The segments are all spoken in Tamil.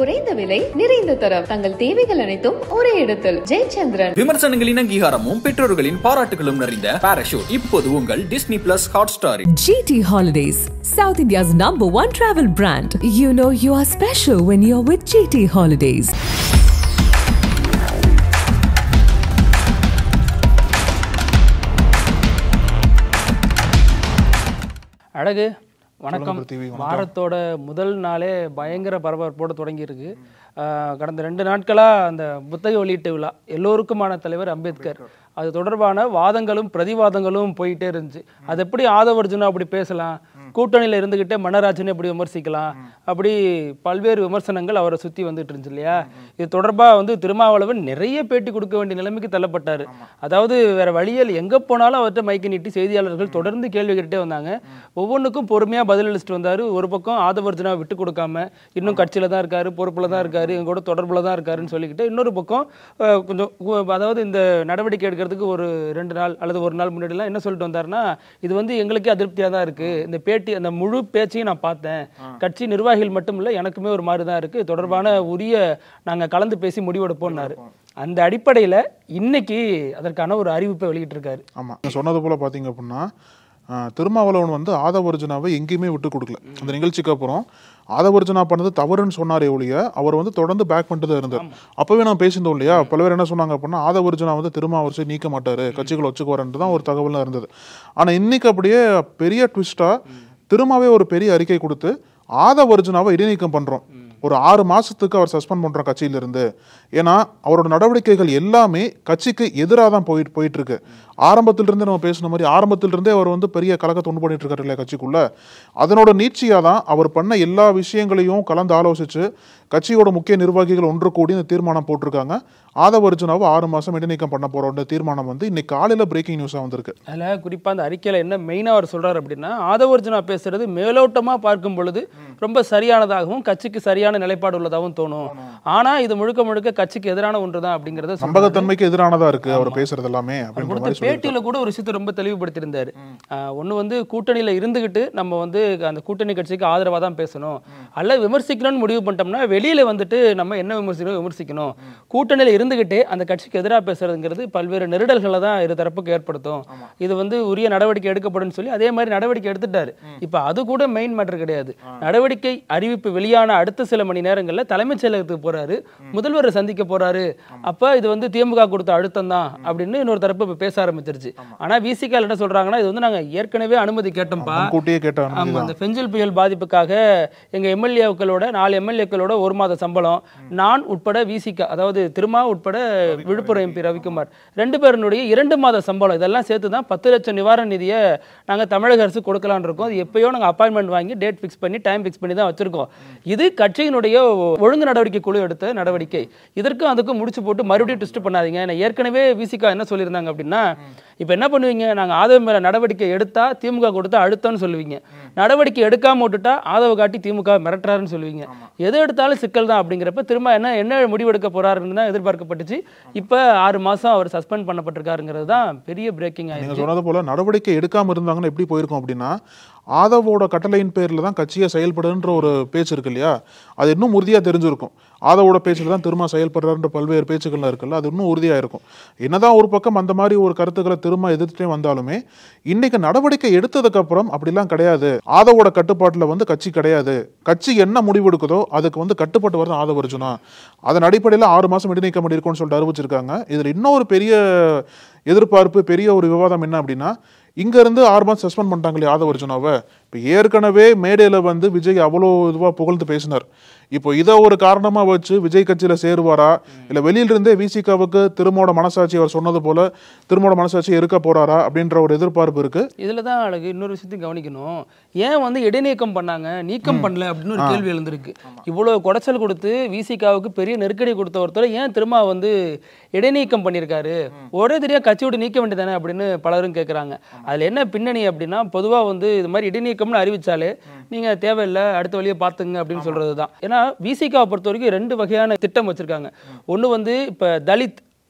குறைந்த விலை நிறைந்த தரம் தங்கள் தேவைகள் அனைத்தும் ஒரே இடத்தில் ஜெயச்சந்திரன். விமர்சனங்களின் அங்கீகாரமும் பெற்றோர்களின் பாராட்டுகளும் நிறைந்த பாராஷூட் இப்போது உங்கள் Disney plus Hotstar. GT Holidays, South India's #1 travel brand. You know you are special when you're with GT Holidays. அழகு வணக்கம். வாரத்தோட முதல் நாளே பயங்கர பரபரப்போடு தொடங்கியிருக்கு. கடந்த 2 நாட்களாக அந்த புத்தக வெளியீட்டு விழா, எல்லோருக்குமான தலைவர் அம்பேத்கர், அது தொடர்பான வாதங்களும் பிரதிவாதங்களும் போயிட்டே இருந்துச்சு. அது எப்படி ஆதவர்ஜுனா அப்படி பேசலாம், கூட்டணியில் இருந்துக்கிட்டே மன்னராஜனை எப்படி விமர்சிக்கலாம், அப்படி பல்வேறு விமர்சனங்கள் அவரை சுற்றி வந்துட்டு இருந்துச்சு இல்லையா. இது தொடர்பாக திருமாவளவன் நிறைய பேட்டி கொடுக்க வேண்டிய நிலைமைக்கு தள்ளப்பட்டார். அதாவது வேற வழியில் எங்கே போனாலும் அவர்கிட்ட மைக்கு நீட்டி செய்தியாளர்கள் தொடர்ந்து கேள்வி கேட்டுட்டே வந்தாங்க. ஒவ்வொன்றுக்கும் பொறுமையாக பதிலளிச்சுட்டு வந்தார். ஒரு பக்கம் ஆதவர்ஜுனா விட்டு கொடுக்காம இன்னும் கட்சியில் தான் இருக்காரு, பொறுப்பில் தான் இருக்காரு, எங்களோட தொடர்பில் தான் இருக்காருன்னு சொல்லிக்கிட்டு, இன்னொரு பக்கம் கொஞ்சம் அதாவது இந்த நடவடிக்கை எடுக்கிறதுக்கு ஒரு 2 நாள் அல்லது 1 நாள் முன்னாடிலாம் என்ன சொல்லிட்டு வந்தாருன்னா, இது எங்களுக்கே அதிருப்தியாக தான் இருக்குது, இந்த பேட்டி அந்த முழு பேச்சையும் நான் பார்த்தேன், கட்சி நிர்வாகிகள் மட்டும் இல்லை எனக்குமே ஒரு மாதிரி தான் இருக்குது, தொடர்பான உரிய நாங்கள் கலந்து பேசி முடிவெடுப்போம்னாரு. அந்த அடிப்படையில் இன்னைக்கு அதற்கான ஒரு அறிவிப்பை வெளியிட்டிருக்காரு. ஆமாம், சொன்னது போல் பார்த்தீங்க அப்படின்னா திருமாவளவன் ஆதவர்ஜுனாவை எங்கேயுமே விட்டு கொடுக்கல. அந்த நிகழ்ச்சிக்கு அப்புறம் ஆதவர்ஜுனா பண்ணது தவறுன்னு சொன்னாரே ஒழிய அவர் தொடர்ந்து பேக் பண்ணிட்டு தான் இருந்தார். அப்பவே நான் பேசியிருந்தோம் இல்லையா, பல பேர் என்ன சொன்னாங்க அப்படின்னா ஆதவர்ஜுனா திருமாவளவன் நீக்க மாட்டாரு, கட்சிகள் வச்சுக்குவாருன்ட்டு தான் ஒரு தகவலாம் இருந்தது. ஆனால் இன்னைக்கு அப்படியே பெரிய ட்விஸ்டா திருமாவே ஒரு பெரிய அறிக்கை கொடுத்து ஆதவர்ஜுனாவை இடைநீக்கம் பண்றோம், ஒரு 6 மாசத்துக்கு அவர் சஸ்பெண்ட் பண்றோம் கட்சியிலிருந்து. ஏன்னா அவரோட நடவடிக்கைகள் எல்லாமே கட்சிக்கு எதிராக தான் போயிட்டு இருக்கு. ஆரம்பத்திலிருந்து நம்ம பேசின மாதிரி ஆரம்பத்திலிருந்தே அவர் பெரிய கலக்கத்தை உண்டு பண்ணிட்டு இருக்காரு இல்லையா கட்சிக்குள்ள. அதனோட நீட்சியாக தான் அவர் பண்ண எல்லா விஷயங்களையும் கலந்து ஆலோசிச்சு கட்சியோட முக்கிய நிர்வாகிகள் ஒன்று கூடி இந்த தீர்மானம் போட்டிருக்காங்க. ஆதவர்ஜுனாவை 6 மாசம் இடைநீக்கம் பண்ண போற தீர்மானம் இன்னைக்கு காலையில பிரேக்கிங் நியூஸா வந்திருக்கு. அதில் குறிப்பாக அந்த அறிக்கையில் என்ன மெயினாக அவர் சொல்றாரு அப்படின்னா, ஆதவர்ஜுனா பேசுறது மேலோட்டமா பார்க்கும் பொழுது ரொம்ப சரியானதாகவும் கட்சிக்கு சரியான நிலைப்பாடு உள்ளதாகவும் தோணும், ஆனா இது முழுக்க முழுக்க கட்சிக்கு எதிரான ஒன்று தான் அப்படிங்கறத, நம்பகத்தன்மைக்கு எதிரானதா இருக்கு அவர் பேசுறது எல்லாமே. பேட்டியில கூட ஒரு விஷயத்தை ரொம்ப தெளிவுபடுத்தியிருந்தாரு. ஒண்ணு கூட்டணியில இருந்துகிட்டு நம்ம அந்த கூட்டணி கட்சிக்கு ஆதரவா தான் பேசணும், அல்ல விமர்சிக்கணும்னு முடிவு பண்ணிட்டோம்னா வெளியில நம்ம என்ன விமர்சிக்கணும், கூட்டணியில இருந்துகிட்டே அந்த கட்சிக்கு எதிராக பேசுறதுங்கிறது பல்வேறு நெருடல்களை தான் இரு தரப்புக்கு ஏற்படுத்தும், இது உரிய நடவடிக்கை எடுக்கப்படும் சொல்லி அதே மாதிரி நடவடிக்கை எடுத்துட்டாரு. இப்ப அது கூட மெயின் மேட்டர் கிடையாது. நடவடிக்கை அறிவிப்பு வெளியான அடுத்த சில மணி நேரங்கள்ல தலைமைச் செயலகத்துக்கு போறாரு, முதல்வரை சந்திக்க போறாரு. அப்ப இது திமுக கொடுத்த அழுத்தம் தான் அப்படின்னு இன்னொரு தரப்பு இப்ப பேச ஆரம்பிச்சிருச்சு. ஆனா விசிக என்ன சொல்றாங்கன்னா, இது நாங்க ஏற்கனவே அனுமதி கேட்டோம்பா, அந்த பெஞ்சல் புயல் பாதிப்புக்காக எங்க எம்எல்ஏக்களோட 4 எம்எல்ஏக்களோட 1 மாத சம்பளம், நான் உட்பட விசிக அதாவது திருமா உட்பட விழுப்புரம் எம்பி ரவிக்குமார் 2 பேருடைய 2 மாத சம்பளம், இதெல்லாம் சேர்த்து தான் 10 லட்சம் நிவாரண நிதியை நாங்க தமிழக அரசு கொடுக்கலான் இருக்கோம். அது எப்பயோ நாங்க அப்பாயின்மெண்ட் வாங்கி டேட் பிக்ஸ் பண்ணி டைம் பிக்ஸ் பண்ணி தான் வச்சிருக்கோம். இது கட்சியினுடைய ஒழுங்கு நடவடிக்கை குழு எடுத்த நடவடிக்கை. இதற்கும் அதுக்கும் முடிச்சு போட்டு மறுபடியும் ட்விஸ்ட் பண்ணாதீங்க. ஏற்கனவே விசிக என்ன சொல்லியிருந்தாங்க அப்படின்னா, இப்ப என்ன பண்ணுவீங்க, நாங்க ஆதவ மேல நடவடிக்கை எடுத்தா திமுக கொடுத்தா அழுத்தம்னு சொல்லுவீங்க, நடவடிக்கை எடுக்காம விட்டுட்டா ஆதவ காட்டி திமுக மிரட்டுறாருன்னு சொல்லுவீங்க, எது எடுத்தாலும் சிக்கல் தான். அப்படிங்கிறப்ப திரும்ப என்ன முடிவெடுக்க போறாருன்னு தான் எதிர்பார்க்கப்பட்டுச்சு. இப்ப 6 மாசம் அவர் சஸ்பெண்ட் பண்ணப்பட்டிருக்காருங்கிறது தான் பெரிய பிரேக்கிங் ஆயிடுச்சு. நீங்க சொன்னது போல நடவடிக்கை எடுக்காம இருந்தாங்கன்னா எப்படி போயிருக்கும் அப்படின்னா, ஆதவோட கட்டளையின் பேர்ல தான் கட்சியை செயல்படுன்ற ஒரு பேச்சு இருக்கு இல்லையா, அது இன்னும் உறுதியா தெரிஞ்சிருக்கும். ஆதவோட பேச்சுல தான் திரும்ப செயல்படுறாருன்ற பல்வேறு பேச்சுக்கள்லாம் இருக்குல்ல, அது இன்னும் உறுதியா இருக்கும். என்னதான் ஒரு பக்கம் அந்த மாதிரி ஒரு கருத்துக்களை திரும்ப எதிர்த்துட்டே வந்தாலுமே இன்னைக்கு நடவடிக்கை எடுத்ததுக்கு அப்புறம் அப்படிலாம் கிடையாது. ஆதவோட கட்டுப்பாட்டுல கட்சி கிடையாது, கட்சி என்ன முடிவெடுக்குதோ அதுக்கு கட்டுப்பட்டு வருது ஆதவர்ஜுனா. அதன் அடிப்படையில் 6 மாசம் இடைநீக்கம் பண்ணியிருக்கோம்னு சொல்லிட்டு அறிவிச்சிருக்காங்க. இதுல இன்னொரு பெரிய எதிர்பார்ப்பு, பெரிய ஒரு விவாதம் என்ன அப்படின்னா, இங்க இருந்து 6 மாசம் சஸ்பெண்ட் பண்ணிட்டாங்களே ஆதவர்ஜுனாவை. இப்போ ஏற்கனவே மேடையில விஜய் அவ்வளோ இதுவா புகழ்ந்து பேசினார். இப்போ இதை ஒரு காரணமா வச்சு விஜய் கட்சியில சேருவாரா, இல்ல வெளியிலிருந்தே விசிகாவுக்கு திருமோட மனசாட்சி அவர் சொன்னது போல திருமோட மனசாட்சி இருக்க போறாரா அப்படின்ற ஒரு எதிர்பார்ப்பு இருக்கு. இதுலதான் அழகு இன்னொரு விஷயத்தையும் கவனிக்கணும். ஏன் இடைநீக்கம் பண்ணாங்க, நீக்கம் பண்ணல அப்படின்னு ஒரு கேள்வி எழுந்திருக்கு. இவ்வளவு குடைச்சல் கொடுத்து விசிகாவுக்கு பெரிய நெருக்கடி கொடுத்த ஒருத்தர் ஏன் திரும்ப இடைநீக்கம் பண்ணியிருக்காரு, ஒரே தெரியா கட்சியோடு நீக்க வேண்டியதானே அப்படின்னு பலரும் கேட்குறாங்க. அதுல என்ன பின்னணி அப்படின்னா, பொதுவா இது மாதிரி இடைநீக்கம்னு அறிவிச்சாலே நீங்க தேவையில்லை அடுத்த வழியை பார்த்துங்க அப்படின்னு சொல்றது தான். ஏன்னா விசிகாவை பொறுத்த வரைக்கும் 2 வகையான திட்டம் வச்சிருக்காங்க. ஒன்று இப்போ தலித்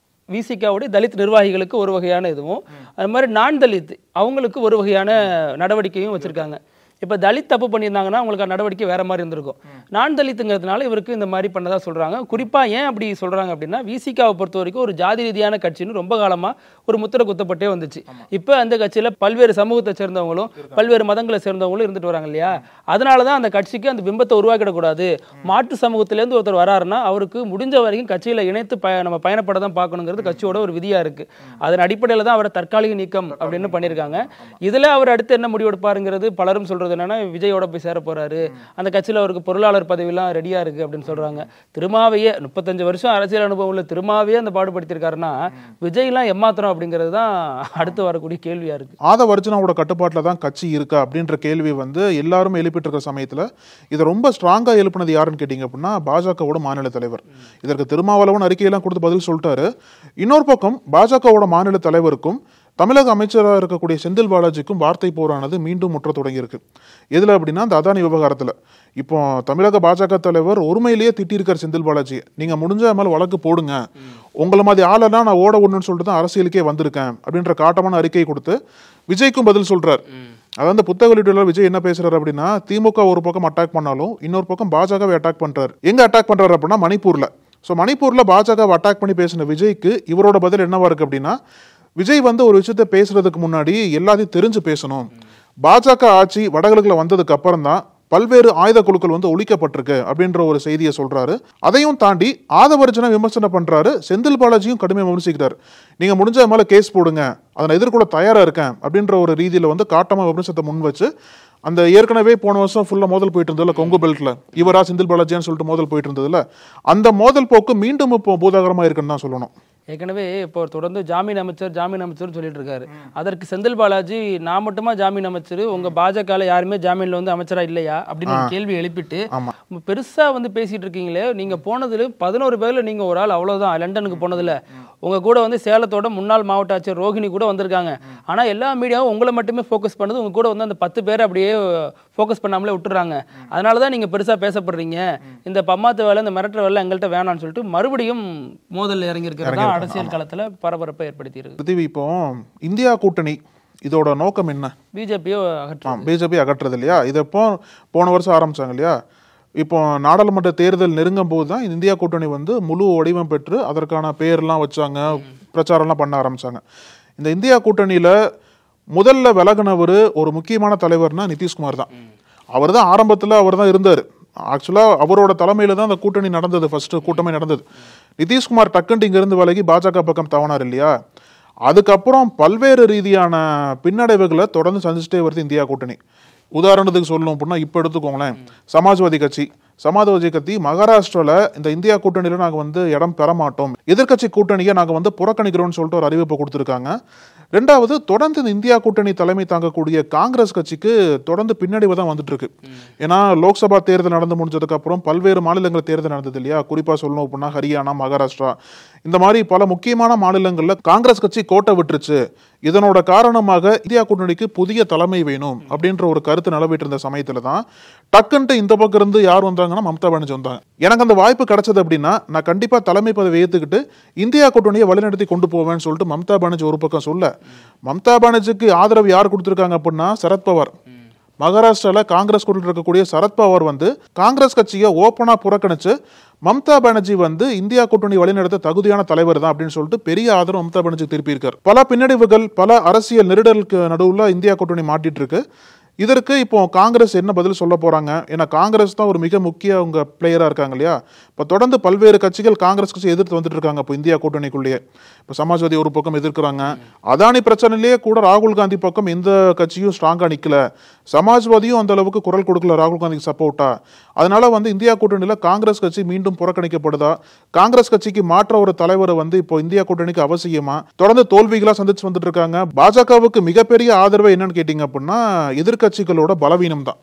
விசிகாவுடைய தலித் நிர்வாகிகளுக்கு ஒரு வகையான இதுவும், அது மாதிரி நான் தலித் அவங்களுக்கு ஒரு வகையான நடவடிக்கையும் வச்சிருக்காங்க. இப்போ தலித் தப்பு பண்ணியிருந்தாங்கன்னா உங்களுக்கு நடவடிக்கை வேற மாதிரி இருந்திருக்கும். நான் தலித்துங்கிறதுனால இவருக்கு இந்த மாதிரி பண்ணதா சொல்றாங்க. குறிப்பா ஏன் அப்படி சொல்றாங்க அப்படின்னா, விசிகாவை பொறுத்த வரைக்கும் ஒரு ஜாதி ரீதியான கட்சின்னு ரொம்ப காலமா ஒரு முத்திரை குத்தப்பட்டே வந்துச்சு. இப்போ அந்த கட்சியில பல்வேறு சமூகத்தை சேர்ந்தவங்களும் பல்வேறு மதங்களை சேர்ந்தவங்களும் இருந்துட்டு வராங்க இல்லையா? அதனாலதான் அந்த கட்சிக்கு அந்த பிம்பத்தை உருவாக்கிடக்கூடாது. மாற்று சமூகத்திலேருந்து ஒருத்தர் வராருன்னா அவருக்கு முடிஞ்ச வரைக்கும் கட்சியில இணைத்து நம்ம பயணப்பட தான் பார்க்கணுங்கிறது கட்சியோட ஒரு விதியா இருக்கு. அதன் அடிப்படையில் தான் அவரை தற்காலிக நீக்கம் அப்படின்னு பண்ணியிருக்காங்க. இதுல அவர் அடுத்து என்ன முடிவெடுப்பாருங்கிறது பலரும் சொல்றது என்னன்னா, விஜயோட போய் சேர போறாரு, அந்த கட்சியில அவருக்கு பொருளாளர் பதவியெல்லாம் ரெடியா இருக்கு அப்படின்னு சொல்றாங்க. திருமாவையே 35 வருஷம் அரசியல் அனுபவம் உள்ள திருமாவையே அந்த பாடுபடுத்திருக்காருன்னா விஜய்லாம் ஏமாத்திரம் அப்படிங்கிறது தான் அடுத்து வரக்கூடிய கேள்வியா இருக்கு. ஆதவ அர்ஜுனாவோட கட்டுப்பாட்டில் தான் கட்சி இருக்கா அப்படின்ற கேள்வி வந்து எல்லாரும் எழுப்பிட்டு இருக்கிற சமயத்தில் இதை ரொம்ப ஸ்ட்ராங்கா எழுப்பினது யாருன்னு கேட்டீங்க அப்படின்னா பாஜகவோட மாநில தலைவர். இதற்கு திருமாவளவன் அறிக்கையெல்லாம் கொடுத்து பதில் சொல்லிட்டாரு. இன்னொரு பக்கம் பாஜகவோட மாநில தலைவருக்கும் தமிழக அமைச்சராக இருக்கக்கூடிய செந்தில் பாலாஜிக்கும் வார்த்தை போரானது மீண்டும் முற்ற தொடங்கியிருக்கு. எதுல அப்படின்னா அந்த அதானி விவகாரத்தில். இப்போ தமிழக பாஜக தலைவர் ஒருமையிலேயே திட்டிருக்கார் செந்தில் பாலாஜி, நீங்க முடிஞ்ச மேல வழக்கு போடுங்க, உங்களை மாதிரி ஆளெல்லாம் நான் ஓட ஒண்ணுன்னு சொல்லிட்டு தான் அரசியலுக்கே வந்திருக்கேன் அப்படின்ற காட்டமான அறிக்கை கொடுத்து விஜய்க்கும் பதில் சொல்றார். அதாவது புத்தக வெளியீட்டுல விஜய் என்ன பேசுறாரு அப்படின்னா, திமுக ஒரு பக்கம் அட்டாக் பண்ணாலும் இன்னொரு பக்கம் பாஜகவை அட்டாக் பண்றாரு. எங்க அட்டாக் பண்றாரு அப்படின்னா மணிப்பூர்ல. ஸோ மணிப்பூர்ல பாஜகவை அட்டாக் பண்ணி பேசின விஜய்க்கு இவரோட பதில் என்னவா இருக்கு அப்படின்னா, விஜய் வந்து ஒரு விஷயத்த பேசுறதுக்கு முன்னாடி எல்லாத்தையும் தெரிஞ்சு பேசணும். பாஜக ஆட்சி வடகிழக்குல வந்ததுக்கு அப்புறம் தான் பல்வேறு ஆயுத குழுக்கள் வந்து ஒழிக்கப்பட்டிருக்கு அப்படின்ற ஒரு செய்தியை சொல்றாரு. அதையும் தாண்டி ஆதவ அர்ஜுனா விமர்சனம் பண்றாரு, செந்தில் பாலாஜியும் கடுமையாக விமர்சிக்கிறார். நீங்க முடிஞ்ச மேல கேஸ் போடுங்க, அதை எதிர்கொள்ள தயாரா இருக்கேன் அப்படின்ற ஒரு ரீதியில வந்து காட்டமா விமர்சனத்தை முன் வச்சு அந்த ஏற்கனவே போன வருஷம் ஃபுல்லா மோதல் போயிட்டு இருந்ததுல கொங்கு பெல்ட்ல இவரா செந்தில் பாலாஜியான்னு சொல்லிட்டு மோதல் போயிட்டு இருந்ததுல அந்த மோதல் போக்கு மீண்டும் இப்போ பூதாகரமா இருக்குன்னு தான் சொல்லணும். ஏற்கனவே இப்போ தொடர்ந்து ஜாமீன் அமைச்சர் சொல்லிட்டு இருக்காரு. அதற்கு செந்தில் பாலாஜி நான் மட்டுமா ஜாமீன் அமைச்சர், உங்க பாஜக யாருமே ஜாமீன்ல வந்து அமைச்சரா இல்லையா அப்படின்னு ஒரு கேள்வி எழுப்பிட்டு பெருசா வந்து பேசிட்டு இருக்கீங்களே, நீங்க போனதுல 11 பேர்ல நீங்க ஒரு ஆள் அவ்வளவுதான். லண்டனுக்கு போனதுல உங்க கூட வந்து சேலத்தோட முன்னாள் மாவட்ட ஆட்சியர் ரோஹிணி கூட வந்திருக்காங்க. ஆனா எல்லா மீடியாவும் உங்களை மட்டுமே ஃபோக்கஸ் பண்ணுது, உங்க கூட வந்து அந்த 10 பேரை அப்படியே ஃபோக்கஸ் பண்ணாமலே விட்டுறாங்க. அதனாலதான் நீங்க பெருசா பேசப்படுறீங்க, இந்த பம்மாத்து வேலை இந்த மிரட்டுற வேலை எங்கள்கிட்ட வேணாம்னு சொல்லிட்டு மறுபடியும் மோதல் இறங்கி இருக்கிறதா அரசியல் களத்துல பரபரப்பை ஏற்படுத்தி இருக்கு. இப்போ இந்தியா கூட்டணி இதோட நோக்கம் என்ன? பிஜேபி அகற்றுறது இல்லையா? இதை போன வருஷம் ஆரம்பிச்சாங்க இல்லையா? இப்போ நாடாளுமன்ற தேர்தல் நெருங்கும் போது தான் இந்தியா கூட்டணி வந்து முழு வடிவம் பெற்று அதற்கான பேர்லாம் வச்சாங்க, பிரச்சாரம்லாம் பண்ண ஆரம்பிச்சாங்க. இந்த இந்தியா கூட்டணியில முதல்ல விலகினவர் ஒரு முக்கியமான தலைவர்னா நிதிஷ்குமார் தான். அவர் தான் ஆரம்பத்தில் அவர் தான் இருந்தார். ஆக்சுவலாக அவரோட தலைமையில தான் அந்த கூட்டணி நடந்தது, ஃபர்ஸ்ட் கூட்டமே நடந்தது. நிதிஷ்குமார் டக்குன்ட்டு இங்கிருந்து விலகி பாஜக பக்கம் தவனார் இல்லையா? அதுக்கப்புறம் பல்வேறு ரீதியான பின்னடைவுகளை தொடர்ந்து சந்திச்சுட்டே வருது இந்தியா கூட்டணி. உதாரணத்துக்கு சொல்லணும் அப்படின்னா இப்போ எடுத்துக்கோங்களேன், சமாஜ்வாதி கட்சி மகாராஷ்டிரால இந்த இந்தியா கூட்டணியில நாங்கள் வந்து இடம் பெற மாட்டோம், எதிர்கட்சி கூட்டணியை நாங்கள் வந்து புறக்கணிக்கிறோம்னு சொல்லிட்டு ஒரு அறிவிப்பை கொடுத்துருக்காங்க. ரெண்டாவது, தொடர்ந்து இந்த இந்தியா கூட்டணி தலைமை தாங்கக்கூடிய காங்கிரஸ் கட்சிக்கு தொடர்ந்து பின்னடைவு தான் வந்துட்டு இருக்கு. ஏன்னா லோக்சபா தேர்தல் நடந்து முடிஞ்சதுக்கு அப்புறம் பல்வேறு மாநிலங்கள் தேர்தல் நடந்தது இல்லையா? குறிப்பா சொல்லணும் அப்படின்னா ஹரியானா, மகாராஷ்டிரா, இந்த மாதிரி பல முக்கியமான மாநிலங்கள்ல காங்கிரஸ் கட்சி கோட்டை விட்டுருச்சு. இதனோட காரணமாக இந்தியா கூட்டணிக்கு புதிய தலைமை வேணும் அப்படின்ற ஒரு கருத்து நிலவிட்டு இருந்த சமயத்துல தான் டக்குன்ட்டு இந்த பக்கம் இருந்து யார் வந்தாங்கன்னா மம்தா பானர்ஜி வந்தாங்க. எனக்கு அந்த வாய்ப்பு கிடைச்சது அப்படின்னா நான் கண்டிப்பா தலைமை பதவி ஏற்றுக்கிட்டு இந்தியா கூட்டணியை வழிநடத்தி கொண்டு போவேன்னு சொல்லிட்டு மம்தா பானர்ஜி ஒரு பக்கம் சொல்ல, மம்தா பானர்ஜிக்கு ஆதரவு யார் கொடுத்திருக்காங்க அப்படின்னா சரத்பவார். மகாராஷ்டிரால காங்கிரஸ் கூட இருக்கக்கூடிய சரத்பவார் வந்து காங்கிரஸ் கட்சியை ஓப்பனா புறக்கணிச்சு மம்தா பானர்ஜி வந்து இந்தியா கூட்டணி வழிநடத்த தகுதியான தலைவர் தான் அப்படின்னு சொல்லிட்டு பெரிய ஆதரவு மம்தா பானர்ஜி திருப்பி இருக்கார். பல பின்னடைவுகள், பல அரசியல் நெருடலுக்கு நடுவுல இந்தியா கூட்டணி மாட்டிட்டு இருக்கு. இதற்கு இப்போ காங்கிரஸ் என்ன பதில் சொல்ல போறாங்க? ஏன்னா காங்கிரஸ் தான் ஒரு மிக முக்கிய அவங்க பிளேயரா இருக்காங்க இல்லையா? இப்போ தொடர்ந்து பல்வேறு கட்சிகள் காங்கிரஸ் கட்சி எதிர்த்து வந்துட்டு இருக்காங்க. இப்போ இந்தியா கூட்டணிக்குள்ளேயே இப்போ சமாஜ்வாதி ஒரு பக்கம் எதிர்க்கிறாங்க. அதானி பிரச்சனையிலேயே கூட ராகுல் காந்தி பக்கம் எந்த கட்சியும் ஸ்ட்ராங்கா நிக்கல, சமாஜ்வாதியும் அந்த அளவுக்கு குரல் கொடுக்கல ராகுல் காந்திக்கு சப்போர்ட்டா. அதனால வந்து இந்தியா கூட்டணியில காங்கிரஸ் கட்சி மீண்டும் புறக்கணிக்கப்படுதா? காங்கிரஸ் கட்சிக்கு மாற்ற ஒரு தலைவரை வந்து இப்போ இந்தியா கூட்டணிக்கு அவசியமா? தொடர்ந்து தோல்விகளா சந்திச்சு வந்துட்டு இருக்காங்க. பாஜகவுக்கு மிகப்பெரிய ஆதரவு என்னன்னு கேட்டீங்க அப்படின்னா எதிர்கட்சிகளோட பலவீனம் தான்.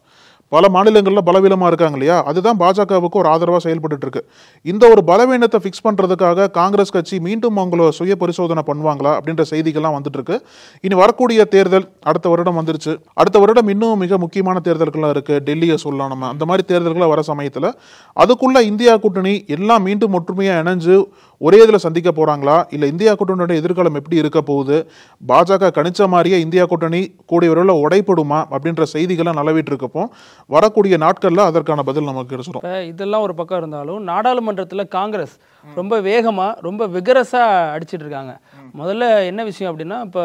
பல மாநிலங்களில் பலவீனமா இருக்காங்க இல்லையா? அதுதான் பாஜகவுக்கு ஒரு ஆதரவா செயல்பட்டு இருக்கு. இந்த ஒரு பலவீனத்தை பிக்ஸ் பண்றதுக்காக காங்கிரஸ் கட்சி மீண்டும் அவங்கள சுய பரிசோதனை பண்ணுவாங்களா அப்படின்ற செய்திகள்லாம் வந்துட்டு இருக்கு. இனி வரக்கூடிய தேர்தல் அடுத்த வருடம் வந்துருச்சு. அடுத்த வருடம் இன்னும் மிக முக்கியமான தேர்தல்கள்லாம் இருக்கு. டெல்லியை சொல்லலாம் நம்ம. அந்த மாதிரி தேர்தல்களை வர சமயத்துல அதுக்குள்ள இந்தியா கூட்டணி எல்லாம் மீண்டும் ஒற்றுமையா இணைஞ்சு ஒரே இதில் சந்திக்க போறாங்களா, இல்லை இந்தியா கூட்டணியோட எதிர்காலம் எப்படி இருக்க போகுது, பாஜக கணிச்ச மாதிரியே இந்தியா கூட்டணி கூடிய விரைவில் உடைப்படுமா அப்படின்ற செய்திகள்லாம் நிலவிட்டு இருக்கப்போ வரக்கூடிய நாட்கள்ல அதற்கான பதில் நமக்கு கிடைச்சிடும். இதெல்லாம் ஒரு பக்கம் இருந்தாலும் நாடாளுமன்றத்தில் காங்கிரஸ் ரொம்ப வேகமாக ரொம்ப விகரஸாக அடிச்சிட்டு இருக்காங்க. முதல்ல என்ன விஷயம் அப்படின்னா, இப்போ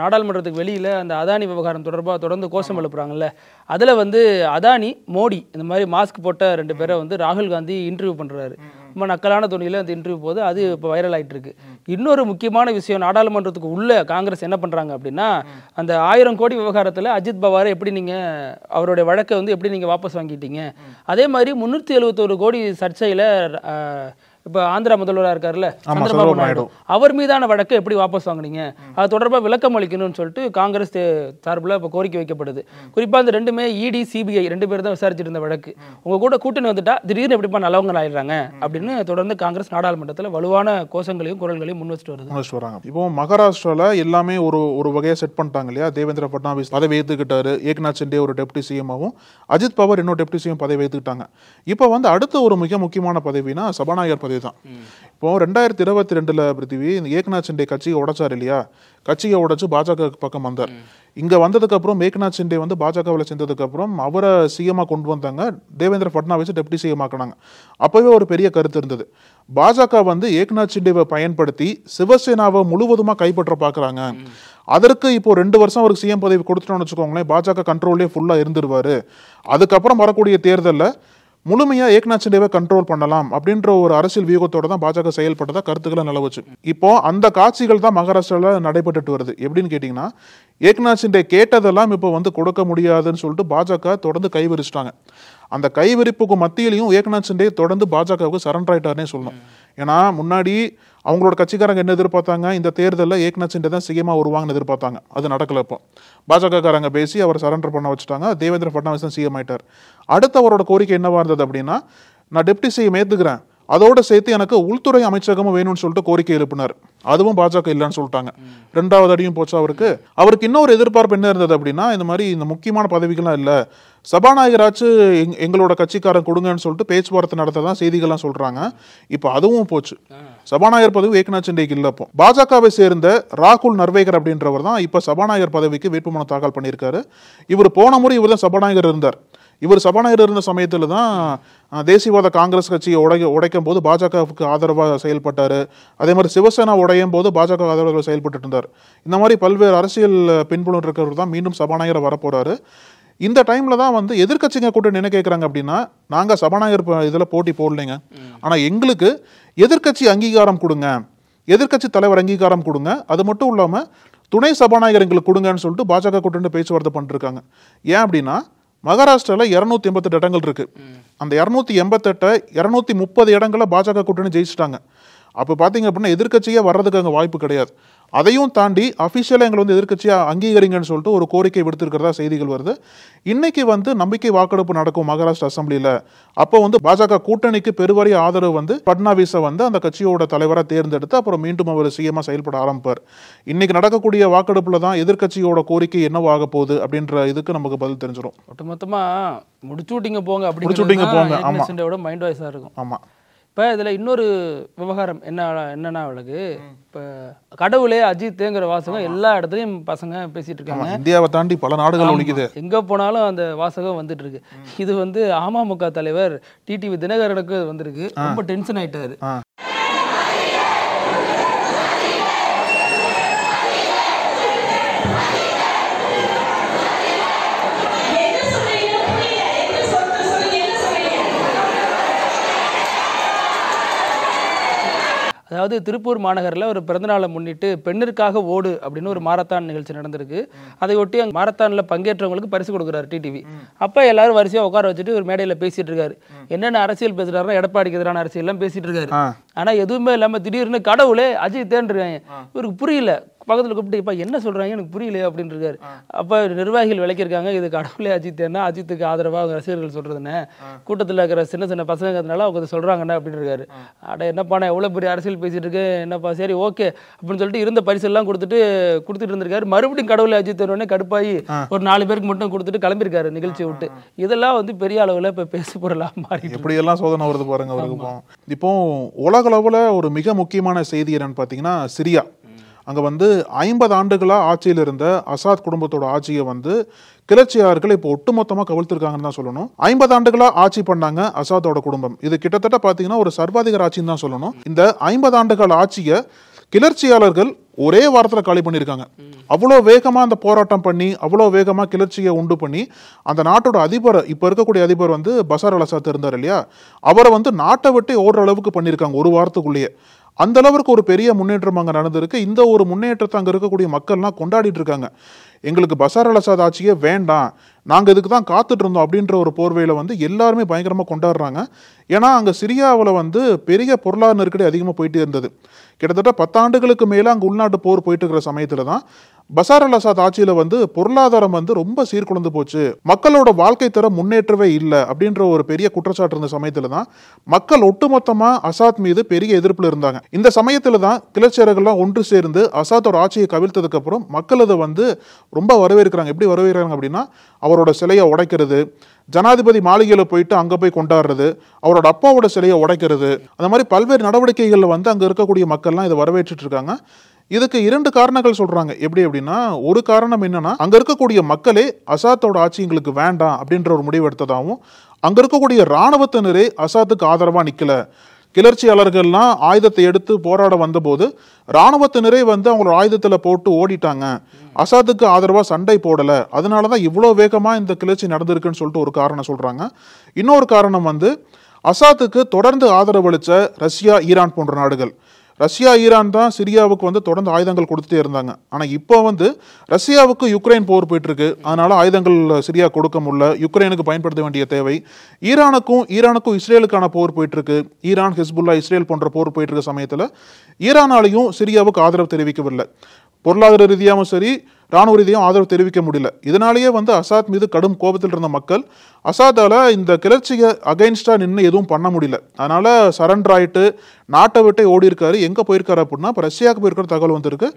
நாடாளுமன்றத்துக்கு வெளியில் அந்த அதானி விவகாரம் தொடர்பாக தொடர்ந்து கோஷம் எழுப்புறாங்கல்ல, அதில் வந்து அதானி மோடி இந்த மாதிரி மாஸ்க் போட்ட 2 பேரை வந்து ராகுல் காந்தி இன்டர்வியூ பண்ணுறாரு. ரொம்ப நக்கலான துணியில் அந்த இன்டர்வியூ போது அது இப்போ வைரல் ஆகிட்டு இருக்கு. இன்னொரு முக்கியமான விஷயம், நாடாளுமன்றத்துக்கு உள்ள காங்கிரஸ் என்ன பண்ணுறாங்க அப்படின்னா, அந்த 1000 கோடி விவகாரத்தில் அஜித் பவாரை எப்படி நீங்கள் அவருடைய வழக்கை வந்து எப்படி நீங்கள் வாபஸ் வாங்கிட்டீங்க, அதே மாதிரி 371 கோடி சர்ச்சையில் இப்போ ஆந்திரா முதல்வராக இருக்காருல்ல சந்திரபாபு நாயுடு, அவர் மீதான வழக்கை எப்படி வாபஸ் வாங்கினீங்க, அது தொடர்பாக விளக்கம் அளிக்கணும்னு சொல்லிட்டு காங்கிரஸ் சார்பில் இப்போ கோரிக்கை வைக்கப்படுது. குறிப்பாக அந்த 2மே இடி சிபிஐ 2 பேர் தான் விசாரிச்சுட்டு இருந்த வழக்கு. உங்கள் கூட கூட்டணி வந்துட்டா திடீர்னு எப்படிப்பா நல்லவங்க ஆயிடுறாங்க அப்படின்னு தொடர்ந்து காங்கிரஸ் நாடாளுமன்றத்தில் வலுவான கோஷங்களையும் குரல்களையும் முன் வச்சுட்டு வராங்க. இப்போ மகாராஷ்டிரால எல்லாமே ஒரு வகையை செட் பண்ணிட்டாங்க இல்லையா. தேவேந்திர பட்னாவிஸ் பதவி ஏற்றுக்கிட்டாரு, ஏக்நாத் ஷிண்டே ஒரு டெப்டி சிஎம்மாவும், அஜித் பவார் இன்னொரு டெப்டி சிஎம் பதவி ஏற்றுக்கிட்டாங்க. இப்போ வந்து அடுத்த ஒரு மிக முக்கியமான பதவினா சபாநாயகர் பதவி தான். இப்போ 2022 பிருத்திவி இந்த ஏக்நாத் ஷிண்டே கட்சியை உடைச்சார் இல்லையா, கட்சியை உடைச்சு பாஜக பக்கம் வந்தார். இங்க வந்ததுக்கு அப்புறம் ஏக்நாத் ஷிண்டே வந்து பாஜகவில் சேர்ந்ததுக்கு அப்புறம் அவரை சிஎம்மா கொண்டு வந்தாங்க, தேவேந்திர பட்னாவிஸ் டெப்டி சிஎம் ஆக்கினாங்க. அப்பவே ஒரு பெரிய கருத்து இருந்தது, பாஜக வந்து ஏக்நாத் ஷிண்டேவை பயன்படுத்தி சிவசேனாவை முழுவதுமா கைப்பற்ற பாக்குறாங்க. அதற்கு இப்போ 2 வருஷம் அவருக்கு சிஎம் பதவி கொடுத்துட்டோம்னு வச்சுக்கோங்களேன், பாஜக கண்ட்ரோல்லே ஃபுல்லா இருந்துருவாரு. அதுக்கப்புறம் வரக்கூடிய தேர்தலில் முழுமையா ஏக்நாத் ஷிண்டேவை கண்ட்ரோல் பண்ணலாம் அப்படின்ற ஒரு அரசியல் வியூகத்தோட தான் பாஜக செயல்பட்டதா கருத்துக்களை நிலவுச்சு. இப்போ அந்த காட்சிகள் தான் மகாராஷ்டிரால நடைபெற்றுட்டு வருது. எப்படின்னு கேட்டீங்கன்னா, ஏக்நாத் ஷிண்டே கேட்டதெல்லாம் இப்போ வந்து கொடுக்க முடியாதுன்னு சொல்லிட்டு பாஜக தொடர்ந்து கைவிரிச்சிட்டாங்க. அந்த கைவிரிப்புக்கு மத்தியிலையும் ஏக்நாத் ஷிண்டே தொடர்ந்து பாஜகவுக்கு சரண்டர் ஆயிட்டாருன்னே சொல்லணும். ஏன்னா முன்னாடி அவங்களோட கட்சிக்காரங்க என்ன எதிர்பார்த்தாங்க, இந்த தேர்தலில் ஏக்நாத் ஷிண்டே தான் சிஎம்மா வருவாங்கன்னு எதிர்பார்த்தாங்க. அது நடக்கல. இப்போ பாஜக காரங்க பேசி அவர் சரண்டர் பண்ண வச்சுட்டாங்க, தேவேந்திர பட்னாவிஸ் தான் சிஎம் ஆயிட்டார். அடுத்த அவரோட கோரிக்கை என்னவா இருந்தது அப்படின்னா, நான் டெப்டி சிஎம் ஏத்துக்கிறேன், அதோட சேர்த்து எனக்கு உள்துறை அமைச்சகமும் வேணும்னு சொல்லிட்டு கோரிக்கை எழுப்பினார். அதுவும் பாஜக இல்லைன்னு சொல்லிட்டாங்க. 2வது அடியும் போச்சு அவருக்கு இன்னொரு எதிர்பார்ப்பு என்ன இருந்தது அப்படின்னா, இந்த மாதிரி இந்த முக்கியமான பதவிகள்லாம் இல்லை, சபாநாயகராச்சு எங்களோட கட்சிக்காரன் கொடுங்கன்னு சொல்லிட்டு பேச்சுவார்த்தை நடத்ததான் செய்திகள்லாம் சொல்றாங்க. இப்போ அதுவும் போச்சு. சபாநாயகர் பதவி ஏக்நாத் ஷிண்டேக்கு இல்லை. இப்போ பாஜகவை சேர்ந்த ராகுல் நர்வேகர் அப்படின்றவர் தான் இப்போ சபாநாயகர் பதவிக்கு வேட்புமனு தாக்கல் பண்ணியிருக்காரு. இவர் போன முறை இவர் தான் சபாநாயகர் இருந்தார். இவர் சபாநாயகர் இருந்த சமயத்தில் தான் தேசியவாத காங்கிரஸ் கட்சியை உடைக்கும் போது பாஜகவுக்கு ஆதரவாக செயல்பட்டார். அதே மாதிரி சிவசேனா உடையும் போது பாஜக ஆதரவாக செயல்பட்டு இருந்தார். இந்த மாதிரி பல்வேறு அரசியல் பின்புலம் இருக்கிறவர் தான் மீண்டும் சபாநாயகர் வரப்போறாரு. இந்த டைம்ல தான் வந்து எதிர்கட்சிங்க கூட்டணி என்ன கேட்குறாங்க அப்படின்னா, நாங்கள் சபாநாயகர் இதில் போட்டி போடலைங்க, ஆனால் எங்களுக்கு எதிர்கட்சி அங்கீகாரம் கொடுங்க, எதிர்கட்சி தலைவர் அங்கீகாரம் கொடுங்க, அது மட்டும் இல்லாமல் துணை சபாநாயகர் எங்களுக்கு கொடுங்கன்னு சொல்லிட்டு பாஜக கூட்டணி பேச்சுவார்த்தை பண்ணிருக்காங்க. ஏன் அப்படின்னா, மகாராஷ்டிராவில் 288 இடங்கள் இருக்கு. அந்த 288 230 இடங்களை பாஜக கூட்டணி ஜெயிச்சிட்டாங்க. அப்போ பார்த்தீங்க அப்படின்னா எதிர்கட்சியே வர்றதுக்கு அங்கே வாய்ப்பு கிடையாது. அதையும் தாண்டி அஃபிஷியலாக எங்களை வந்து எதிர்கட்சியாக அங்கீகரிங்கன்னு சொல்லிட்டு ஒரு கோரிக்கை விடுத்திருக்கிறதா செய்திகள் வருது. இன்னைக்கு வந்து நம்பிக்கை வாக்கெடுப்பு நடக்கும் மகாராஷ்டிரா அசம்பிளியில். அப்போ வந்து பாஜக கூட்டணிக்கு பெருவாரிய ஆதரவு வந்து பட்னாவிஸை வந்து அந்த கட்சியோட தலைவராக தேர்ந்தெடுத்து அப்புறம் மீண்டும் அவர் சிஎம்மா செயல்பட ஆரம்பிப்பார். இன்னைக்கு நடக்கக்கூடிய வாக்கெடுப்பில் தான் எதிர்கட்சியோட கோரிக்கை என்னவாக போகுது அப்படின்ற இதுக்கு நமக்கு பதில் தெரிஞ்சிடும். ஒட்டுமொத்தமாக முடிச்சுட்டிங்க போங்க அப்படின்னு மைண்ட் வாய்ஸாக இருக்கும். ஆமாம். இப்போ இதில் இன்னொரு விவகாரம் என்னன்னா அவளுக்கு, இப்போ கடவுளே அஜித்துங்கிற வாசகம் எல்லா இடத்துலையும் பசங்க பேசிட்டு இருக்காங்க. இந்தியாவை தாண்டி பல நாடுகள் ஒழிக்குது, எங்கே போனாலும் அந்த வாசகம் வந்துட்டு இருக்கு. இது வந்து அமமுக தலைவர் டிடிவி தினகரனுக்கு வந்திருக்கு. ரொம்ப டென்ஷன் ஆயிட்டாரு. அதாவது திருப்பூர் மாநகரில் ஒரு பிறந்தநாளை முன்னிட்டு பெண்ணிற்காக ஓடு அப்படின்னு ஒரு மாரத்தான் நிகழ்ச்சி நடந்திருக்கு. அதையொட்டி அங்கே மாரத்தானில் பங்கேற்றவங்களுக்கு பரிசு கொடுக்குறாரு டிடிவி. அப்போ எல்லாரும் வரிசையாக உட்கார வச்சுட்டு ஒரு மேடையில் பேசிட்டு இருக்காரு. என்னென்ன அரசியல் பேசுறாருன்னா எடப்பாடிக்கு எதிரான அரசியல்லாம் பேசிட்டு இருக்காரு. ஆனால் எதுவுமே இல்லாமல் திடீர்னு கடவுளே அஜித் தேன்ருக்காங்க. இவருக்கு புரியல, பக்கத்தில் கூப்பிட்டு இப்போ என்ன சொல்கிறாங்க எனக்கு புரியலையே அப்படின்னு இருக்காரு. அப்போ நிர்வாகிகள் விளக்கியிருக்காங்க, இது கடவுளே அஜித் என்ன அஜித்துக்கு ஆதரவாக அவங்க ரசிகர்கள் சொல்கிறதுன்னு, கூட்டத்தில் இருக்கிற சின்ன சின்ன பசங்கிறதுனால அவங்க சொல்கிறாங்கண்ணே அப்படின்னு இருக்காரு. அட என்னப்பா நான் எவ்வளோ பெரிய அரசியல் பேசிகிட்டு இருக்கேன், என்னப்பா சரி ஓகே அப்படின்னு சொல்லிட்டு இருந்த பரிசெல்லாம் கொடுத்துட்டு இருந்திருக்காரு. மறுபடியும் கடவுளே அஜித் உடனே கடுப்பாகி ஒரு 4 பேருக்கு மட்டும் கொடுத்துட்டு கிளம்பியிருக்காரு நிகழ்ச்சியை விட்டு. இதெல்லாம் வந்து பெரிய அளவில் இப்போ பேசு பொருளாக மாறி எப்படியெல்லாம் சோதனை வருது பாருங்க அவருக்கு. இப்போ உலக அளவில் ஒரு மிக முக்கியமான செய்தி என்னன்னு பார்த்தீங்கன்னா சிரியா. அங்கே வந்து 50 ஆண்டுகளாக ஆட்சியில் இருந்த அசாத் குடும்பத்தோட ஆட்சியை வந்து கிளர்ச்சியாளர்கள் இப்போ ஒட்டுமொத்தமாக கவிழ்த்திருக்காங்கன்னு தான் சொல்லணும். 50 ஆண்டுகளாக ஆட்சி பண்ணாங்க அசாத்தோட குடும்பம். இது கிட்டத்தட்ட பார்த்தீங்கன்னா ஒரு சர்வாதிகார ஆட்சின்னு தான் சொல்லணும். இந்த 50 ஆண்டுகால ஆட்சியை கிளர்ச்சியாளர்கள் ஒரே வாரத்தில் காலி பண்ணியிருக்காங்க. அவ்வளோ வேகமாக அந்த போராட்டம் பண்ணி அவ்வளோ வேகமாக கிளர்ச்சியை உண்டு பண்ணி அந்த நாட்டோட அதிபர், இப்போ இருக்கக்கூடிய அதிபர் வந்து பஷார் அல் அசாத் இருந்தார் இல்லையா, அவரை வந்து நாட்டை விட்டு ஓடுற அளவுக்கு பண்ணியிருக்காங்க ஒரு வாரத்துக்குள்ளேயே. அந்த அளவுக்கு ஒரு பெரிய முன்னேற்றம் அங்கே நடந்திருக்கு. இந்த ஒரு முன்னேற்றத்தை அங்கே இருக்கக்கூடிய மக்கள்லாம் கொண்டாடிட்டு இருக்காங்க. எங்களுக்கு பஷார் அல் அசாத் ஆட்சியே வேண்டாம், நாங்கள் இதுக்கு தான் காத்துட்டு இருந்தோம் அப்படின்ற ஒரு போர்வையில் வந்து எல்லாருமே பயங்கரமாக கொண்டாடுறாங்க. ஏன்னா அங்கே சிரியாவில் வந்து பெரிய பொருளாதார நெருக்கடி அதிகமாக போயிட்டே இருந்தது. கிட்டத்தட்ட 10 ஆண்டுகளுக்கு மேலே அங்கே உள்நாட்டு போர் போயிட்டு இருக்கிற சமயத்தில் தான் பஷார் அல் அசாத் ஆட்சியில் வந்து பொருளாதாரம் வந்து ரொம்ப சீர்குலைந்து போச்சு, மக்களோட வாழ்க்கை தரம் முன்னேற்றவே இல்லை அப்படின்ற ஒரு பெரிய குற்றச்சாட்டு இருந்த சமயத்தில் தான் மக்கள் ஒட்டுமொத்தமாக அசாத் மீது பெரிய எதிர்ப்பில் இருந்தாங்க. இந்த சமயத்தில் தான் கிளர்ச்சியாளர்கள்லாம் ஒன்று சேர்ந்து அசாத்தோட ஆட்சியை கவிழ்த்ததுக்கு அப்புறம் மக்கள் அதை வந்து ரொம்ப வரவேற்கிறாங்க. எப்படி வரவேற்கிறாங்க அப்படின்னா அவரோட சிலையை உடைக்கிறது, ஜனாதிபதி மாளிகையில் போயிட்டு அங்கே போய் கொண்டாடுறது, அவரோட அப்பாவோட சிலையை உடைக்கிறது, அந்த மாதிரி பல்வேறு நடவடிக்கைகளில் வந்து அங்கே இருக்கக்கூடிய மக்கள்லாம் இதை வரவேற்றுட்டு இருக்காங்க. இதுக்கு 2 காரணங்கள் சொல்றாங்க. எப்படி அப்படின்னா, ஒரு காரணம் என்னன்னா அங்க இருக்கக்கூடிய மக்களே அசாத்தோட ஆட்சி எங்களுக்கு வேண்டாம் அப்படின்ற ஒரு முடிவு எடுத்ததாகவும், அங்க இருக்கக்கூடிய இராணுவத்தினரே அசாத்துக்கு ஆதரவா நிக்கல, கிளர்ச்சியாளர்கள்லாம் ஆயுதத்தை எடுத்து போராட வந்தபோது இராணுவத்தினரே வந்து அவங்களோட ஆயுதத்துல போட்டு ஓடிட்டாங்க, அசாத்துக்கு ஆதரவா சண்டை போடல, அதனாலதான் இவ்வளவு வேகமா இந்த கிளர்ச்சி நடந்திருக்குன்னு சொல்லிட்டு ஒரு காரணம் சொல்றாங்க. இன்னொரு காரணம் வந்து அசாத்துக்கு தொடர்ந்து ஆதரவளிச்ச ரஷ்யா, ஈரான் போன்ற நாடுகள். ரஷ்யா, ஈரான் தான் சிரியாவுக்கு வந்து தொடர்ந்து ஆயுதங்கள் கொடுத்துட்டே இருந்தாங்க. ஆனால் இப்போ வந்து ரஷ்யாவுக்கு யுக்ரைன் போர் போயிட்டு இருக்கு, அதனால ஆயுதங்கள் சிரியா கொடுக்க முடியல, யுக்ரைனுக்கு பயன்படுத்த வேண்டிய தேவை. ஈரானுக்கும் இஸ்ரேலுக்கான போர் போயிட்டு இருக்கு, ஈரான், ஹிஸ்புல்லா, இஸ்ரேல் போன்ற போர் போயிட்டு இருக்க சமயத்தில் ஈரானாலையும் சிரியாவுக்கு ஆதரவு தெரிவிக்கவில்லை. பொருளாதார ரீதியாகவும் சரி, ராணுவ ரீதியாகவும் ஆதரவு தெரிவிக்க முடியல. இதனாலேயே வந்து அசாத் மீது கடும் கோபத்தில் இருந்த மக்கள் அசாத்தால இந்த கிளர்ச்சியை அகைன்ஸ்டா நின்று எதுவும் பண்ண முடியல, அதனால சரண்டர் ஆயிட்டு நாட்டை விட்டே ஓடி இருக்காரு. எங்க போயிருக்காரு அப்படின்னா இப்போ ரஷ்யாவுக்கு போயிருக்கிற தகவல் வந்திருக்கு.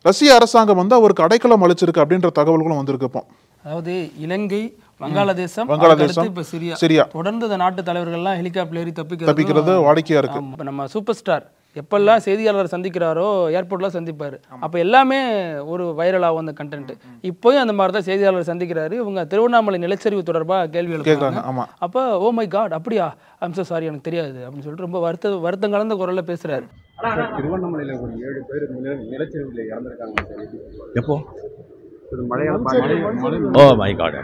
ரஷ்ய அரசாங்கம் வந்து அவருக்கு அடைக்கலம் அளிச்சிருக்கு அப்படின்ற தகவல்களும் வந்திருக்கு. இப்போ அதாவது இலங்கை, வங்காளதேசம், இப்ப சிரியா தொடர்ந்து இந்த நாட்டு தலைவர்கள்லாம் ஹெலிகாப்டர் ஏறி தப்பிக்கிறது வாடிக்கையா இருக்கு. நம்ம சூப்பர் ஸ்டார் எப்பெல்லாம் செய்தியாளர் சந்திக்கிறாரோ ஏர்போர்ட்லாம் சந்திப்பாரு, அப்ப எல்லாமே ஒரு வைரல் ஆகும் அந்த கண்டென்ட். இப்போயும் அந்த மாதிரி தான் செய்தியாளர் சந்திக்கிறாரு. இவங்க திருவண்ணாமலை நிலச்சரிவு தொடர்பா கேள்வி எழுப்புறாங்க. அப்ப ஓ மை காட் அப்படியா, ஐம் சோ சாரி எனக்கு தெரியாது அப்படின்னு சொல்லிட்டு ரொம்ப வருத்தம் கலந்த குரல்ல பேசுறாரு. திருவண்ணாமலையில ஒரு 7 பேர் நிலச்சரிவுல இறந்திருக்காங்க. எப்போ? Oh my god.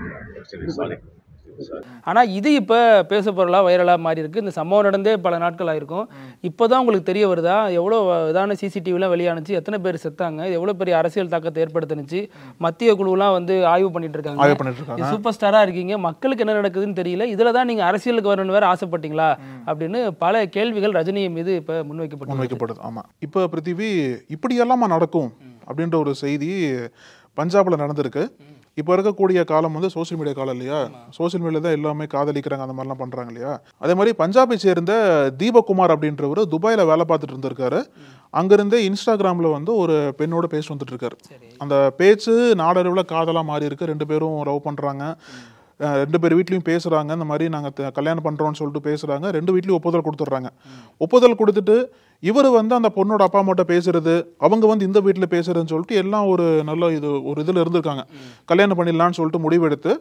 ஆனா இது இப்ப பேச பொருளா வைரலா மாறி இருக்கு. இந்த சம்பவம் நடந்தே பல நாட்கள் ஆயிருக்கும். இப்போதான் உங்களுக்கு தெரிய வருதா எவ்வளவு இதான சிசிடிவிலாம் வெளியானுச்சு, எத்தனை பேர் செத்தாங்க, எவ்வளவு பெரிய அரசியல் தாக்கத்தை ஏற்படுத்துனுச்சு, மத்திய குழுலாம் வந்து ஆய்வு பண்ணிட்டு இருக்காங்க. சூப்பர் ஸ்டாரா இருக்கீங்க, மக்களுக்கு என்ன நடக்குதுன்னு தெரியல, இதுலதான் நீங்க அரசியலுக்கு வரணும்னு வேற ஆசைப்பட்டீங்களா அப்படின்னு பல கேள்விகள் ரஜினி மீது இப்ப முன்வைக்கப்படுது. ஆமா, இப்ப பிருத்திவி இப்படி எல்லாமா நடக்கும் அப்படின்ற ஒரு செய்தி பஞ்சாப்ல நடந்திருக்கு. இப்போ இருக்கக்கூடிய காலம் வந்து சோசியல் மீடியா காலம் இல்லையா, சோசியல் மீடியா தான் எல்லாமே காதலிக்கிறாங்க, அந்த மாதிரிலாம் பண்ணுறாங்க இல்லையா. அதே மாதிரி பஞ்சாபை சேர்ந்த தீபக்குமார் அப்படின்றவர் துபாயில் வேலை பார்த்துட்டு இருந்திருக்காரு. அங்கேருந்தே இன்ஸ்டாகிராமில் வந்து ஒரு பெண்ணோட பேசி வந்துட்டு இருக்காரு. அந்த பேச்சு நாடறிவில் காதலாக மாறி இருக்கு. 2 பேரும் லவ் பண்ணுறாங்க, 2 பேர் வீட்லையும் பேசுகிறாங்க, இந்த மாதிரி நாங்கள் கல்யாணம் பண்ணுறோன்னு சொல்லிட்டு பேசுகிறாங்க. 2 வீட்லையும் ஒப்புதல் கொடுத்துட்றாங்க. ஒப்புதல் கொடுத்துட்டு இவர் வந்து அந்த பொண்ணோட அப்பா அம்மாட்ட பேசுறது, அவங்க வந்து இந்த வீட்டில் பேசுறதுன்னு சொல்லிட்டு எல்லாம் ஒரு நல்ல ஒரு இதில் இருந்திருக்காங்க. கல்யாணம் பண்ணிடலான்னு சொல்லிட்டு முடிவெடுத்து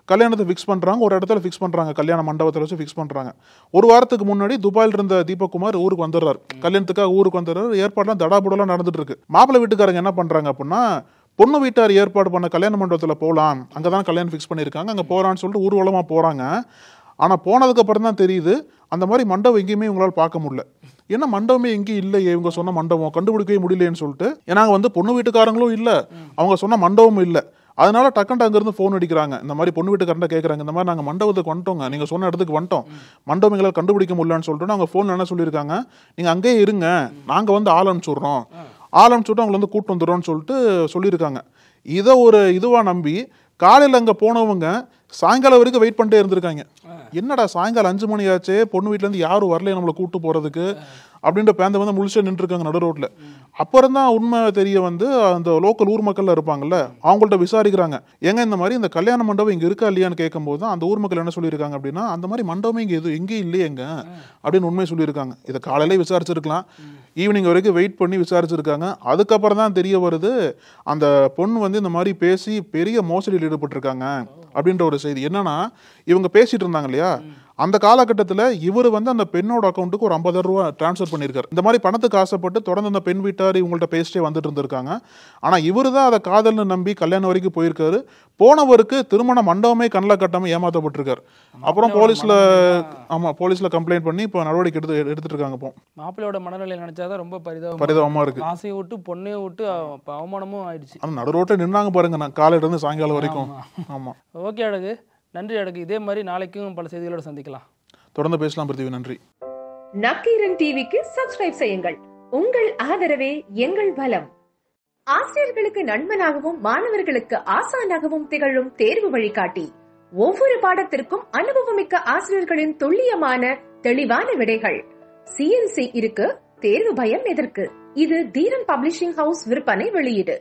கல்யாணத்தை ஃபிக்ஸ் பண்ணுறாங்க. ஒரு இடத்துல ஃபிக்ஸ் பண்ணுறாங்க, கல்யாண மண்டபத்தில் வச்சு ஃபிக்ஸ் பண்ணுறாங்க. ஒரு வாரத்துக்கு முன்னாடி துபாயில் இருந்த தீபக்குமார் ஊருக்கு வந்துடுறாரு, கல்யாணத்துக்காக ஊருக்கு வந்துடுறாரு. ஏற்பாடுலாம் தடாபுடலாம் நடந்துட்டு இருக்கு. மாப்பிள்ளை வீட்டுக்காரங்க என்ன பண்ணுறாங்க அப்படின்னா, பொண்ணு வீட்டார் ஏற்பாடு பண்ண கல்யாண மண்டபத்தில் போகலாம், அங்கே தான் கல்யாணம் ஃபிக்ஸ் பண்ணியிருக்காங்க, அங்கே போகிறான்னு சொல்லிட்டு ஊர்வலமாக போகிறாங்க. ஆனால் போனதுக்கு அப்புறம் தான் தெரியுது அந்த மாதிரி மண்டபம் எங்கேயுமே இவங்களால் பார்க்க முடியல. ஏன்னா மண்டபமே எங்கேயும் இல்லையே, இவங்க சொன்ன மண்டபம் கண்டுபிடிக்கவே முடியலன்னு சொல்லிட்டு. ஏன்னா வந்து பொண்ணு வீட்டுக்காரங்களும் இல்லை, அவங்க சொன்ன மண்டபமும் இல்லை. அதனால டக்குன்ட்டு அங்கேருந்து ஃபோன் அடிக்கிறாங்க. இந்த மாதிரி பொண்ணு வீட்டுக்காரண்ட கேட்குறாங்க, இந்த மாதிரி நாங்கள் மண்டபத்துக்கு வந்துட்டோங்க, நீங்கள் சொன்ன இடத்துக்கு வந்துட்டோம், மண்டபம் எங்களால் கண்டுபிடிக்க முடியலன்னு சொல்லிட்டு அவங்க ஃபோன் என்ன சொல்லியிருக்காங்க, நீங்கள் அங்கேயே இருங்க, நாங்கள் வந்து ஆள் அனுப்பிச்சுட்றோம், ஆரம்பிச்சுட்டு அவங்களை வந்து கூட்டு வந்துடும்னு சொல்லிட்டு சொல்லியிருக்காங்க. இதை ஒரு இதுவா நம்பி காலையில் அங்கே போனவங்க சாயங்காலம் வரைக்கும் வெயிட் பண்ணிட்டே இருந்திருக்காங்க. என்னடா சாயங்காலம் 5 மணி ஆச்சே, பொண்ணு வீட்டிலேருந்து யாரும் வரலையே நம்மளை கூட்டு போகிறதுக்கு அப்படின்ற பேந்த வந்து முழிச்சு நின்றுருக்காங்க நடு ரோட்டில். அப்புறம் தான் உண்மை தெரிய வந்து அந்த லோக்கல் ஊர் மக்கள் இருப்பாங்கல்ல, அவங்கள்ட்ட விசாரிக்கிறாங்க. ஏங்க இந்த மாதிரி இந்த கல்யாண மண்டபம் இங்கே இருக்கா இல்லையான்னு கேட்கும்போது தான் அந்த ஊர் மக்கள் என்ன சொல்லியிருக்காங்க அப்படின்னா, அந்த மாதிரி மண்டபமே இங்கே எங்கேயும் இல்லையேங்க அப்படின்னு உண்மையை சொல்லியிருக்காங்க. இதை காலையிலே விசாரிச்சிருக்கலாம், ஈவினிங் வரைக்கும் வெயிட் பண்ணி விசாரிச்சிருக்காங்க. அதுக்கப்புறம் தான் தெரிய வருது அந்த பொண்ணு வந்து இந்த மாதிரி பேசி பெரிய மோசடியில் ஈடுபட்டிருக்காங்க அப்படின்ற ஒரு செய்தி. என்னன்னா, இவங்க பேசிட்டு இருந்தாங்க இல்லையா, அந்த காலகட்டத்தில் இவர் வந்து அந்த பெண்ணோட அக்கௌண்ட்டுக்கு ஒரு 50,000 ரூபா டிரான்ஸ்ஃபர் பண்ணியிருக்காரு. இந்த மாதிரி பணத்துக்கு ஆசைப்பட்டு தொடர்ந்து அந்த பெண் வீட்டார் இவங்கள்ட்ட பேசிட்டே வந்துட்டு இருந்திருக்காங்க. ஆனால் இவர் தான் அதை காதல்னு நம்பி கல்யாணம் வரைக்கும் போயிருக்காரு. போனவருக்கு திருமண மண்டபமே கண்ணில் கட்டாமல் ஏமாற்றப்பட்டிருக்காரு. அப்புறம் போலீஸில் கம்ப்ளைண்ட் பண்ணி இப்போ நடவடிக்கை எடுத்துட்டு இருக்காங்க. இப்போ மாப்பிள்ளையோட மனநிலை நினைச்சாதான் ரொம்ப பரிதாபமா இருக்கு. ஆசையை விட்டு பொண்ணையை விட்டு அவமானமும் ஆயிடுச்சு. அந்த நடு ரோட்டை நின்னாங்க பாருங்க, நான் காலையில இருந்து சாயங்காலம் வரைக்கும். ஆமா, ஓகே அழகு, நன்றி அழகு. இதே மாதிரி நாளைக்கும் பல செய்திகளோட சந்திக்கலாம். தொடர்ந்து பேசலாம் பிருத்திவி. நன்றி. நக்கீரன் டிவிக்கு சப்ஸ்கிரைப் செய்யுங்கள். உங்கள் ஆதரவே எங்கள் பலம். ஆசிரியர்களுக்கு நண்பனாகவும் மாணவர்களுக்கு ஆசானாகவும் திகழும் தேர்வு வழிகாட்டி. ஒவ்வொரு பாடத்திற்கும் அனுபவமிக்க ஆசிரியர்களின் துல்லியமான தெளிவான விடைகள். CNC இருக்கு, தேர்வு பயம் எதற்கு? இது தீரன் பப்ளிஷிங் ஹவுஸ் விற்பனை வெளியீடு.